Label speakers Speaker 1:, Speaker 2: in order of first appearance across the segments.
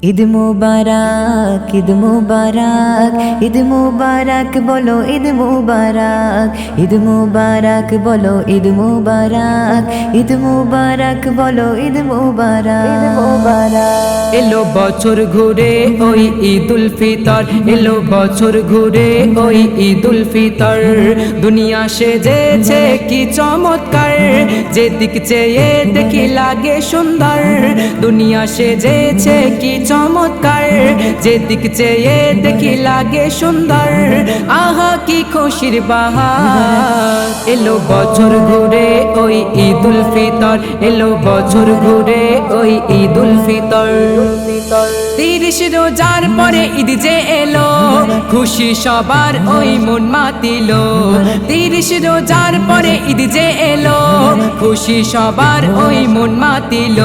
Speaker 1: ঈদ মুবারক, ঈদ মুবারক, ঈদ মুবারক বলো, ঈদ মুবারক, ঈদ মুবারক বলো, ঈদ মুবারক, ঈদ মুবারক বলো, ঈদ মুবারক, ঈদ মুবারক।
Speaker 2: এলো বছর ঘুরে ওই ঈদুল ফিতর, এলো বছর ঘুরে ওই ঈদুল ফিতর। দুনিয়া সেজেছে কি চমৎকার, যেদিক চেয়ে দেখি লাগে সুন্দর। দুনিয়া সেজেছে কি চমৎকার, যেদিক চেয়ে দেখি লাগে সুন্দর। আহা কি খুশির বাহার, এলো বছর ঘুরে ওই ঈদুল ফিতর, এলো বছর ঘুরে ওই ঈদুল ফিতর। 30 রোজার পরে ঈদ যে এলো, খুশি সবার ওই মন মাতিল। 30 রোজার পরে ঈদ যে এলো, খুশি সবার ওই মন মাতিল।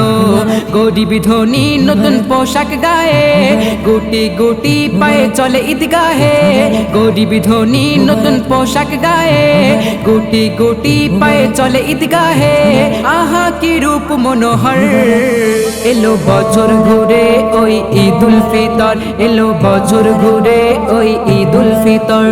Speaker 2: গরিব ধনী নতুন পোশাক গায়ে, গুটি গুটি পায়ে চলে ঈদগাহে। গরিব ধনী নতুন পোশাক গায়ে, গুটি গুটি পায়ে চলে ঈদগাহে। আহা কি রূপ মনোহর, এলো বছর ঘুরে ওই ঈদুল ফিতর, এলো বছর ঘুরে ওই ঈদুল ফিতর।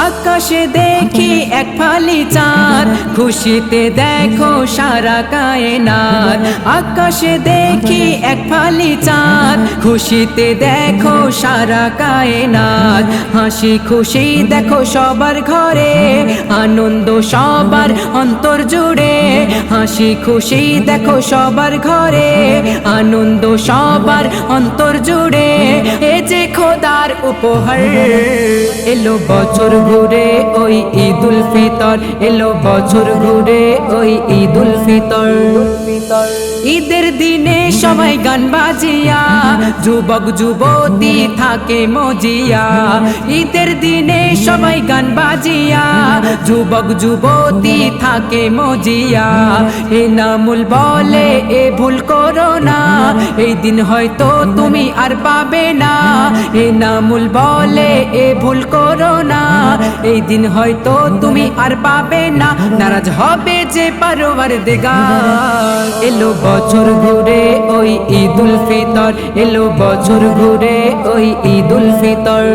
Speaker 2: আকাশে দেখি এক ফালি চাঁদ, খুশিতে দেখো সারা কায়নাত। আকাশে দেখি এক ফালি চাঁদ, খুশিতে দেখো সারা কায়নাত। হাসি খুশি দেখো সবার ঘরে, আনন্দ সবার অন্তর জুড়ে। হাসি খুশি দেখো সবার ঘরে, আনন্দ সবার অন্তর জুড়ে। এ যে খোদার উপহার, এলো বছর ঘুরে ওই ঈদুল ফিতর, এলো বছর ঘুরে ওই ঈদুল ফিতর। ঈদের দিনে সবাই গান বাজিয়া, যুবক যুবতী থাকে মজিয়া। ঈদের দিনে সবাই গান বাজিয়া, যুবক যুবতী থাকে মজিয়া। এ নামুল বলে এ ভুল করো না, এই দিন হয়তো তুমি আর পাবে না। এ নামুল বলে এ ভুল করো না, এই দিন হয়তো তুমি আর পাবে না। নারাজ হবে যে পারওয়ারদিগার, এলো বছর ঘুরে ওই ঈদুল ফিতর, এলো বছর ঘুরে ওই ঈদুল ফিতর।